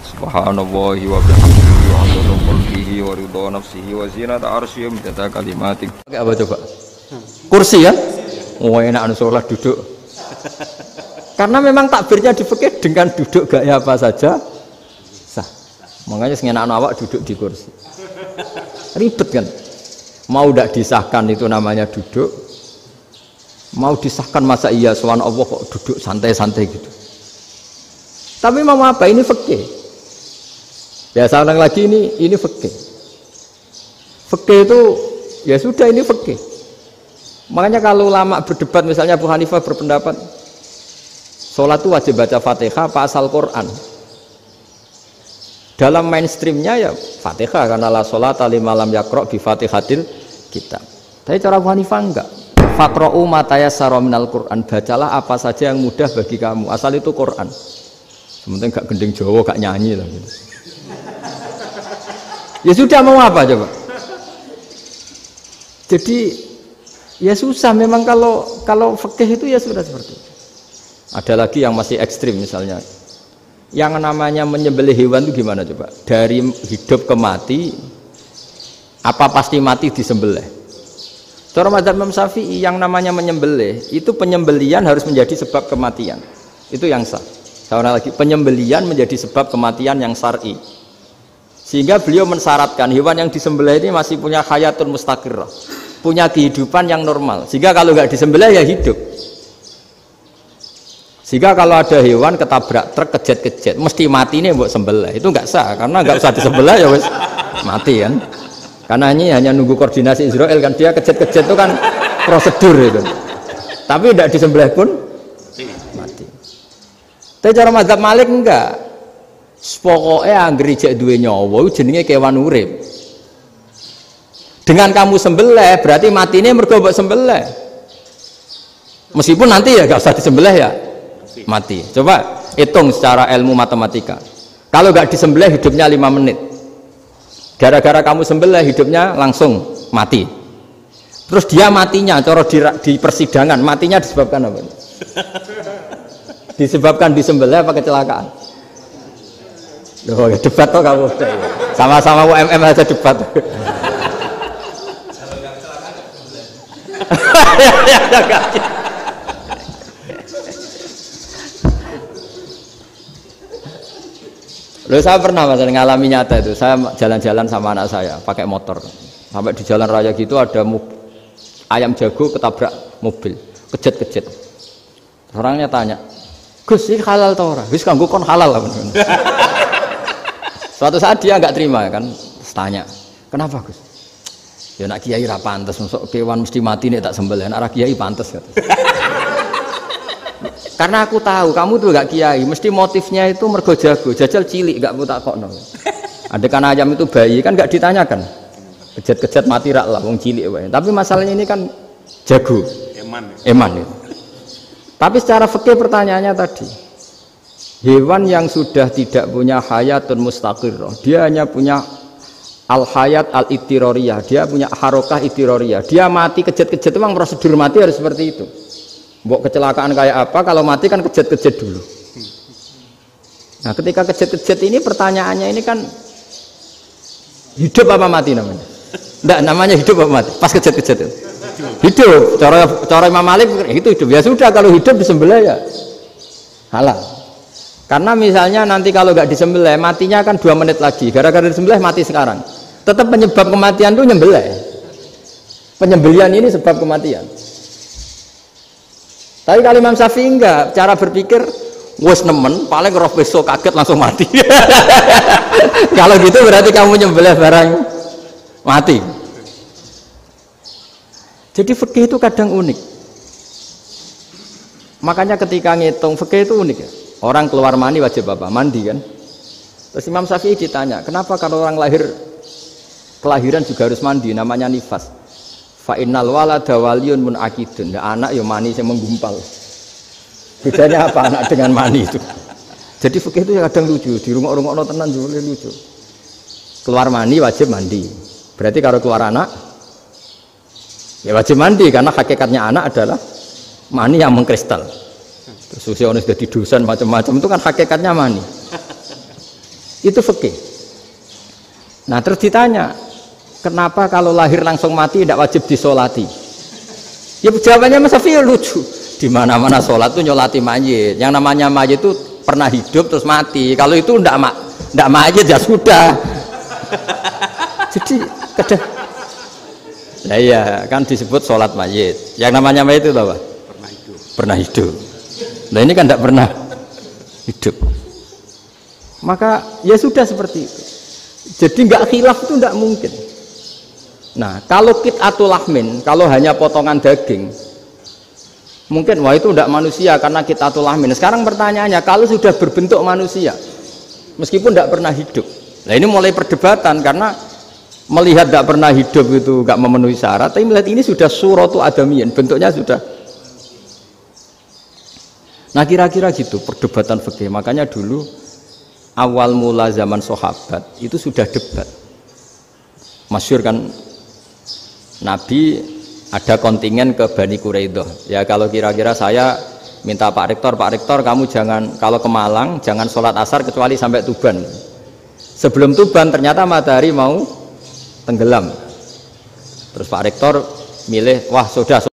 Subhanallahi wa bihamdihi wa 'adada khalqihi wa ridha nafsihi wa zinata 'arsyihi wa midada kalimatih. Pakai apa coba? Kursi ya? Oh enak anu sholat duduk. Karena memang takbirnya di fikih dengan duduk gaya apa saja sah. Makanya sengenak awak duduk di kursi. Ribet kan? Mau tidak disahkan itu namanya duduk. Mau disahkan masa iya sowan Allah kok duduk santai-santai gitu. Tapi mau apa? Ini fikih. Biasa orang lagi ini fikih. Fikih itu ya sudah ini fikih. Makanya kalau ulama berdebat misalnya Abu Hanifah berpendapat sholat itu wajib baca Fatihah apa asal Quran. Dalam mainstreamnya ya Fatihah karena la sholata liman lam yaqra bi Fatihatil kitab. Tapi cara Abu Hanifah enggak. Faqra'u ma tayassara minal Quran. Bacalah apa saja yang mudah bagi kamu. Asal itu Quran. Sementing gak gending Jawa, gak nyanyi lah gitu. Ya sudah mau apa coba? Jadi ya susah memang kalau fikih itu ya sudah seperti itu. Ada lagi yang masih ekstrim misalnya. Yang namanya menyembelih hewan itu gimana coba? Dari hidup ke mati apa pasti mati disembelih? Cara mazhab Imam Syafi'i yang namanya menyembelih itu penyembelian harus menjadi sebab kematian. Itu yang sah. Seorang lagi penyembelian menjadi sebab kematian yang syar'i. Sehingga beliau mensyaratkan hewan yang disembelih ini masih punya hayatun mustaqirrah, punya kehidupan yang normal. Sehingga kalau nggak disembelih ya hidup. Sehingga kalau ada hewan ketabrak truk kejet-kejet, mesti mati nih buat sembelih. Itu nggak sah karena nggak usah disembelih ya wes mati kan. Karena ini hanya nunggu koordinasi Israel kan, dia kejet-kejet itu kan prosedur itu. Tapi tidak disembelih pun mati. Tapi cara mazhab Malik enggak. Pokoknya anggere jek duwe nyawa jenenge kewan urip. Dengan kamu sembelih berarti matine mergo mbok sembelih. Meskipun nanti ya enggak usah disembelih ya mati. Coba hitung secara ilmu matematika. Kalau enggak disembelih hidupnya 5 menit. Gara-gara kamu sembelih hidupnya langsung mati. Terus dia matinya cara di persidangan matinya disebabkan apa? Disebabkan disembelih apa kecelakaan? Loh, ya debat toh kamu. Sama-sama UMM aja debat. Loh, saya pernah ngalami nyata itu. Saya jalan-jalan sama anak saya pakai motor. Sampai di jalan raya gitu ada ayam jago ketabrak mobil, kejet-kejet. Orangnya tanya, "Gus, ini halal tau ora?" "Wis kanggo kon halal lah." Suatu saat dia nggak terima kan, tanya, "Kenapa Gus?" "Ya nak kiai ra pantes, mosok kewan mesti mati nek tak sembelih, nak ra kiai pantes." Karena aku tahu kamu tuh gak kiai, mesti motifnya itu mergo jago, jajal cilik gak tak kokno. Ada kan ayam itu bayi kan gak ditanyakan. Kejet-kejet mati rak lah wong cilik wae. Tapi masalahnya ini kan jago. Eman itu. Tapi secara fikih pertanyaannya tadi, hewan yang sudah tidak punya hayatun mustaqirrah, dia hanya punya al-hayat al-ittiroriyah, dia punya harokah ittiroriyah. Dia mati kejet-kejet memang prosedur mati harus seperti itu. Mbok kecelakaan kayak apa, kalau mati kan kejet-kejet dulu. Nah ketika kejet-kejet ini pertanyaannya ini kan hidup apa mati namanya? Enggak, namanya hidup apa mati? Pas kejet-kejet itu hidup. Cara Imam Malik itu hidup. Ya sudah, kalau hidup disembelih ya halal. Karena misalnya nanti kalau nggak disembelih matinya kan 2 menit lagi. Gara-gara disembelih mati sekarang. Tetap penyebab kematian itu nyembelih. Penyembelian ini sebab kematian. Tapi kalau Imam Syafi'i enggak, cara berpikir wes nemen, paling roh besok kaget langsung mati. Kalau gitu berarti kamu nyembelih barang mati. Jadi fikih itu kadang unik. Makanya ketika ngitung fikih itu unik ya. Orang keluar mani wajib apa? Mandi kan. Terus Imam Syafi'i ditanya, kenapa kalau orang kelahiran juga harus mandi? Namanya nifas. Fa innal walada waliyun munakidun. Ya, anak ya mani yang menggumpal. Bedanya apa anak dengan mani itu? Jadi fikih itu kadang lucu. Di rumah-rumah tenan juga lucu. Keluar mani wajib mandi. Berarti kalau keluar anak ya wajib mandi karena hakikatnya anak adalah mani yang mengkristal. Terus usia sudah di dosen macam-macam itu kan hakikatnya mani. Itu fikih. Nah terus ditanya, kenapa kalau lahir langsung mati tidak wajib disolati? Ya jawabannya Mas Syafi'i lucu. Di mana-mana sholat tuh nyolati mayit. Yang namanya mayit itu pernah hidup terus mati. Kalau itu ndak mayit ya sudah. Jadi kedah. Nah iya kan disebut sholat mayit. Yang namanya mayit itu apa? Pernah hidup. Pernah hidup. Nah ini kan ndak pernah hidup. Maka ya sudah seperti itu. Jadi nggak khilaf itu ndak mungkin. Nah kalau qit'atul lahmin, kalau hanya potongan daging, mungkin wah itu tidak manusia karena qit'atul lahmin. Sekarang pertanyaannya, kalau sudah berbentuk manusia meskipun tidak pernah hidup, nah ini mulai perdebatan karena melihat tidak pernah hidup itu nggak memenuhi syarat, tapi melihat ini sudah suratu adamiyin, bentuknya sudah. Nah kira-kira gitu perdebatan fikih. Makanya dulu awal mula zaman sahabat itu sudah debat. Masyhur kan Nabi ada kontingen ke Bani Quraidah. Ya kalau kira-kira saya minta Pak Rektor kamu jangan kalau ke Malang jangan sholat asar kecuali sampai Tuban. Sebelum Tuban ternyata matahari mau tenggelam. Terus Pak Rektor milih, wah sudah